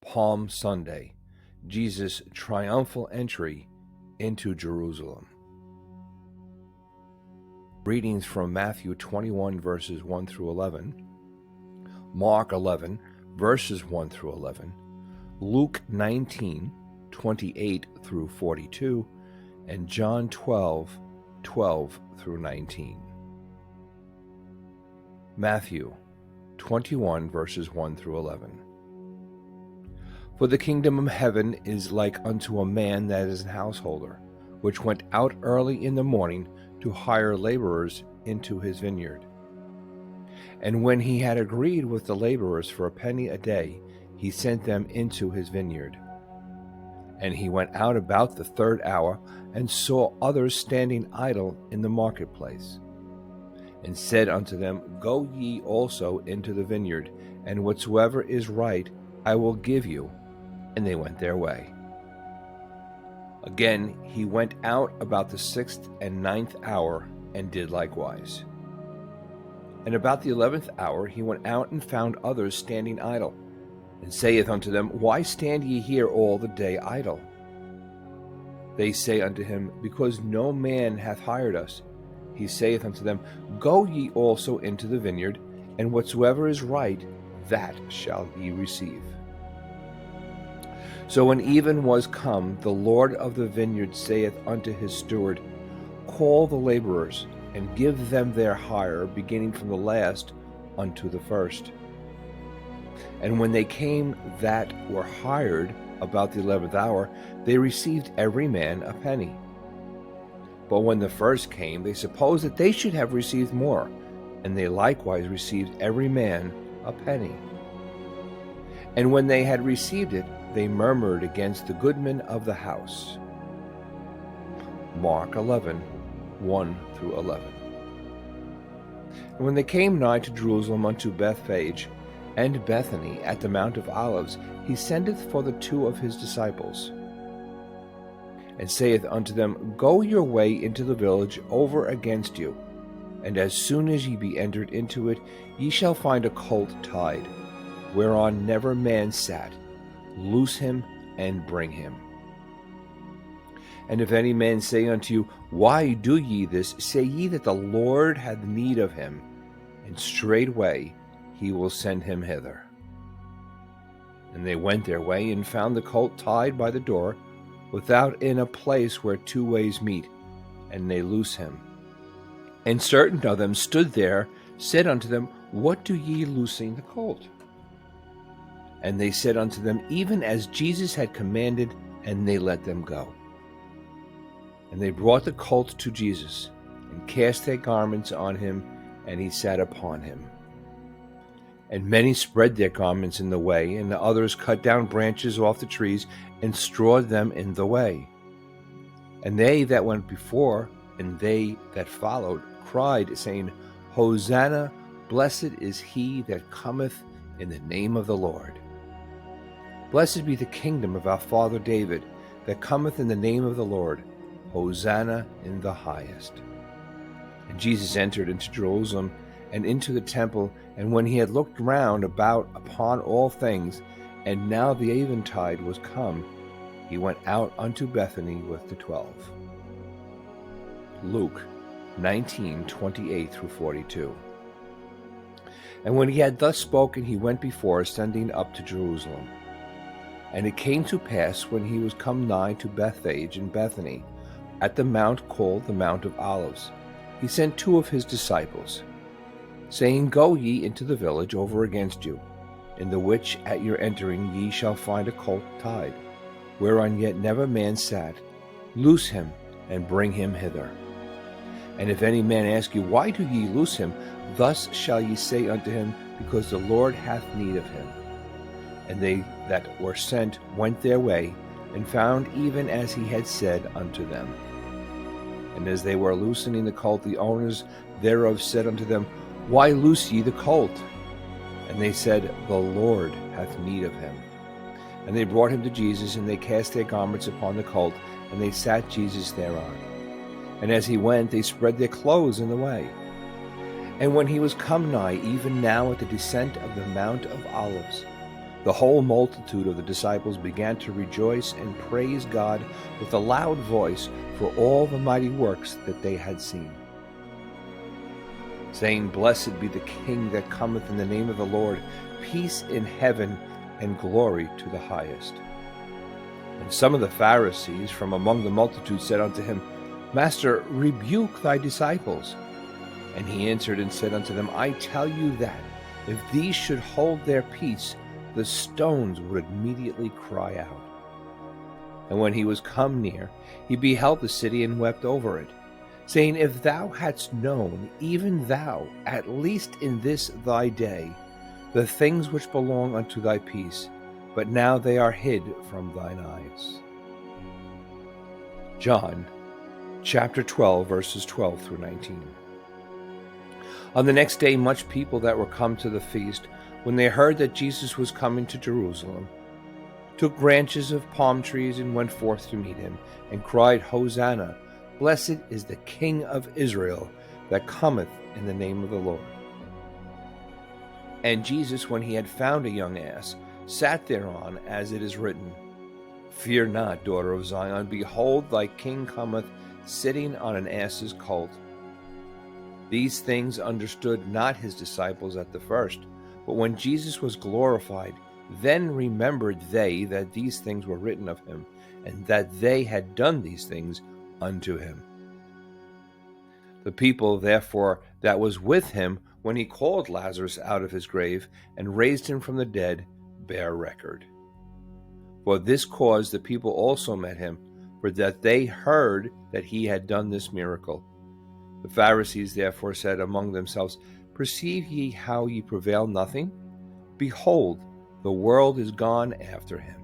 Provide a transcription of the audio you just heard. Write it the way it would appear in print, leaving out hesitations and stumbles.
Palm Sunday, Jesus' triumphal entry into Jerusalem. Readings from Matthew 21, verses 1 through 11, Mark 11, verses 1 through 11, Luke 19, 28 through 42, and John 12, 12 through 19. Matthew 21, verses 1 through 11. For the kingdom of heaven is like unto a man that is an householder, which went out early in the morning to hire laborers into his vineyard. And when he had agreed with the laborers for a penny a day, he sent them into his vineyard. And he went out about the third hour, and saw others standing idle in the marketplace, and said unto them, Go ye also into the vineyard, and whatsoever is right I will give you. And they went their way. Again he went out about the 6th and 9th hour, and did likewise. And about the 11th hour he went out and found others standing idle, and saith unto them, Why stand ye here all the day idle? They say unto him, Because no man hath hired us. He saith unto them, Go ye also into the vineyard, and whatsoever is right, that shall ye receive. So when even was come, the Lord of the vineyard saith unto his steward, Call the laborers, and give them their hire, beginning from the last unto the first. And when they came that were hired about the 11th hour, they received every man a penny. But when the first came, they supposed that they should have received more, and they likewise received every man a penny. And when they had received it, they murmured against the goodman of the house. Mark 11, 1 through 11. And when they came nigh to Jerusalem unto Bethphage and Bethany at the Mount of Olives, he sendeth for the 2 of his disciples, and saith unto them, Go your way into the village over against you, and as soon as ye be entered into it, ye shall find a colt tied, whereon never man sat. Loose him and bring him. And if any man say unto you, Why do ye this? Say ye that the Lord hath need of him, and straightway he will send him hither. And they went their way, and found the colt tied by the door, without in a place where 2 ways meet, and they loose him. And certain of them stood there, said unto them, What do ye loosing the colt? And they said unto them, Even as Jesus had commanded, and they let them go. And they brought the colt to Jesus, and cast their garments on him, and he sat upon him. And many spread their garments in the way, and the others cut down branches off the trees, and strawed them in the way. And they that went before, and they that followed, cried, saying, Hosanna, blessed is he that cometh in the name of the Lord. Blessed be the kingdom of our father David, that cometh in the name of the Lord. Hosanna in the highest. And Jesus entered into Jerusalem, and into the temple, and when he had looked round about upon all things, and now the eventide was come, he went out unto Bethany with the 12. Luke 19, 28 through 42. And when he had thus spoken, he went before, ascending up to Jerusalem. And it came to pass, when he was come nigh to Bethphage and Bethany, at the mount called the Mount of Olives, he sent 2 of his disciples, saying, Go ye into the village over against you, in the which at your entering ye shall find a colt tied, whereon yet never man sat. Loose him, and bring him hither. And if any man ask you, Why do ye loose him? Thus shall ye say unto him, Because the Lord hath need of him. And they that were sent went their way, and found even as he had said unto them. And as they were loosening the colt, the owners thereof said unto them, Why loose ye the colt? And they said, The Lord hath need of him. And they brought him to Jesus, and they cast their garments upon the colt, and they sat Jesus thereon. And as he went, they spread their clothes in the way. And when he was come nigh, even now at the descent of the Mount of Olives, The whole multitude of the disciples began to rejoice and praise God with a loud voice for all the mighty works that they had seen, saying, Blessed be the King that cometh in the name of the Lord, peace in heaven and glory to the highest. And some of the Pharisees from among the multitude said unto him, Master, rebuke thy disciples. And he answered and said unto them, I tell you that, if these should hold their peace, the stones would immediately cry out. And when he was come near, he beheld the city and wept over it, saying, If thou hadst known, even thou, at least in this thy day, the things which belong unto thy peace, but now they are hid from thine eyes. John chapter 12, verses 12 through 19. On the next day, much people that were come to the feast, when they heard that Jesus was coming to Jerusalem, took branches of palm trees and went forth to meet him, and cried, Hosanna! Blessed is the King of Israel that cometh in the name of the Lord. And Jesus, when he had found a young ass, sat thereon, as it is written, Fear not, daughter of Zion, behold, thy king cometh, sitting on an ass's colt. These things understood not his disciples at the first, but when Jesus was glorified, then remembered they that these things were written of him, and that they had done these things unto him. The people, therefore, that was with him when he called Lazarus out of his grave and raised him from the dead, bear record. For this cause the people also met him, for that they heard that he had done this miracle. The Pharisees therefore said among themselves, Perceive ye how ye prevail nothing? Behold, the world is gone after him.